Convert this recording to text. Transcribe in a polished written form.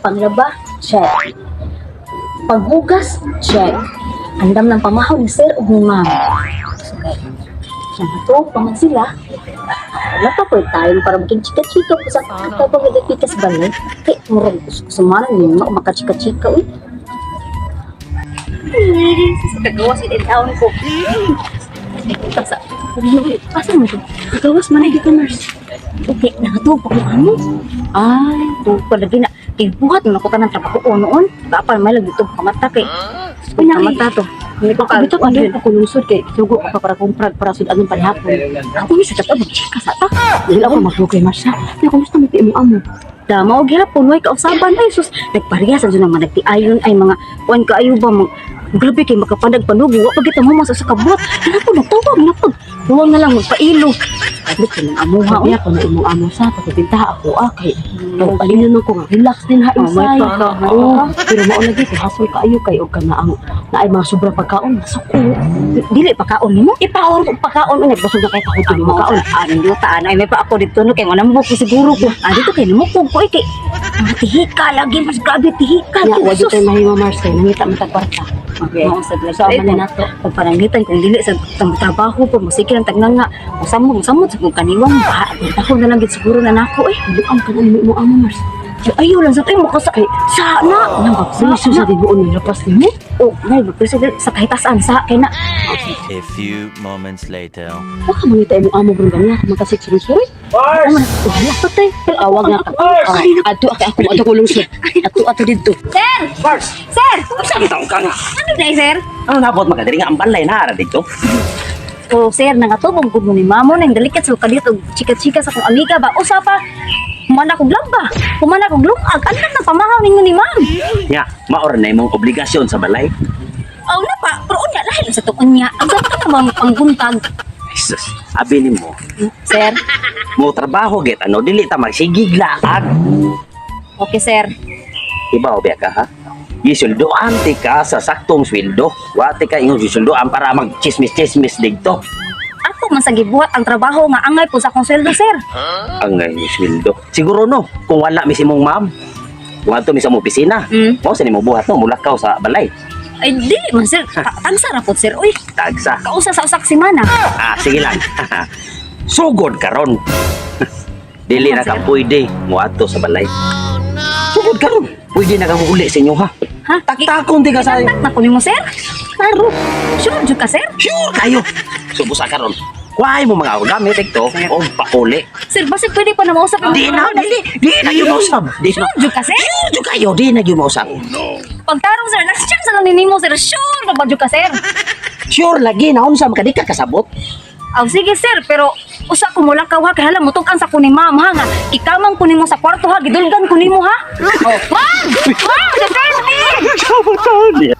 Panglaba, check. Paghugas, check. Andam ng pamahaw ni sir o ni ma'am. Ito, paman sila. Wala pa po tayo para maging chika-chika po sa kakataw pag nagpikas balay. Kaya, murag sumana niyo makachika-chika, uy. Sa kagawas, in-down ko. Sa, asa mo ito? Kagawas, manay ka, nurse. Okay, nakatuwa ko ano? Ay, ito palagi na. Buhat mo nakuta ng trabaho ko noon. Kapal may lang dito kamata kay. Kamata to. Hindi ko kabito pa din ako lusod kay sugo ka para kumprag para sud anong panhapon. Ako ni sa tato chika sa ta. Dili ako magdugay masya. Na kumusta mo ti mo amo? Dama og hirap punoy kausaban ay sus. Nagpareha sa jud man nagtiayon ay mga kuan kaayo ba grabe kay makapandag panugi wa pagita mo sa kabot. Ano po nagtawag na pag. Huwag na lang magpailo. Sabi ko ng amuha o. Ako na imong amo sa pagpinta ako kay. Alinin ko nga relax din ha inside. Pero mao lagi kay hasol kaayo kay og kana ang naay mga sobra pagkaon masuko. Dili pagkaon nimo. Ipaon og pagkaon unig basog na kay takot nimo kaon. Ano taan ay may pa ako dito no kay manambok ko siguro ko. Dito kay nimo ko kay matihika lagi mas grabe tihika. Ya wa dito mahimo Marcel nangita mata kwarta. Okay. Sa man nato pagparangitan kung dili sa trabaho pa masiki ang tagnan nga samot sa kung kaniwang ba ako na lang gid siguro na nako buang ka na mo amo Mars ayo lang sa tayo mo kasakay sana nang bakso sa dibuon ni lapas nimo nay president sa kahitasan sa kay na A few moments later. baka mangita mo amo bro ganyan makasik surusoy wala patay awag na ka ako kulong sir ato dito Sir! Mars! Sir! Saan taong ka nga? Ano na sir? Ano nabot magkadiri nga ang balay na harap dito? so sir nangatubong gud mo ni mamo nang dalikat sa kadit og chika-chika sa kong amiga ba usa pa kumana kog lamba kumana kog lumag anak na pamahaw ninyo ni ma'am Nga, maor na imong obligasyon sa balay. aw na pa pero unya lahi sa tuon niya ang ganda namang pangbuntag Jesus, abi ni mo. sir Mo trabaho get ano, dili ta magsigiglaan. okay sir Iba o ka ha? Gisuldoan ti ka sa saktong sweldo. Wati ka yung gisuldoan para mag-chismis-chismis dito. ako man sa gibuhat ang trabaho nga angay po sa akong sweldo sir Ang yung sweldo. Siguro no, kung wala mi si mong ma'am, kung ato mi sa mong opisina, mo sa ni mo buhat no, mulakaw sa balay. ay di man sir tagsa ra po sir uy Tagsa. kausa sa usak simana Sige lang. Sugod karon. Dili na ka pwede mo ato sa balay. Sugod karon. Pwede na ka uli sa inyo ha. ha Taktakon di ka sa tak na ko nimo sir Karo. sure jud ka sir Sure kayo. Subo sa karon. Kuhay mo mga gamit ito o pauli. sir basi pwede pa na mausap ang Di na yun mausap. Di na. sure jud ka sir Sure jud kayo. Di na yun mausap. pagtarong sir next chance na nimo sir sure na ba jud ka sir Sure lagi na unsa makadi ka kasabot. aw sige sir pero usa ko mo lang kaw ha kay hala mutukan sa kuning ma'am ha nga ikamang kunin mo sa kwarto ha gidulgan kunin mo ha oh ma'am ma'am the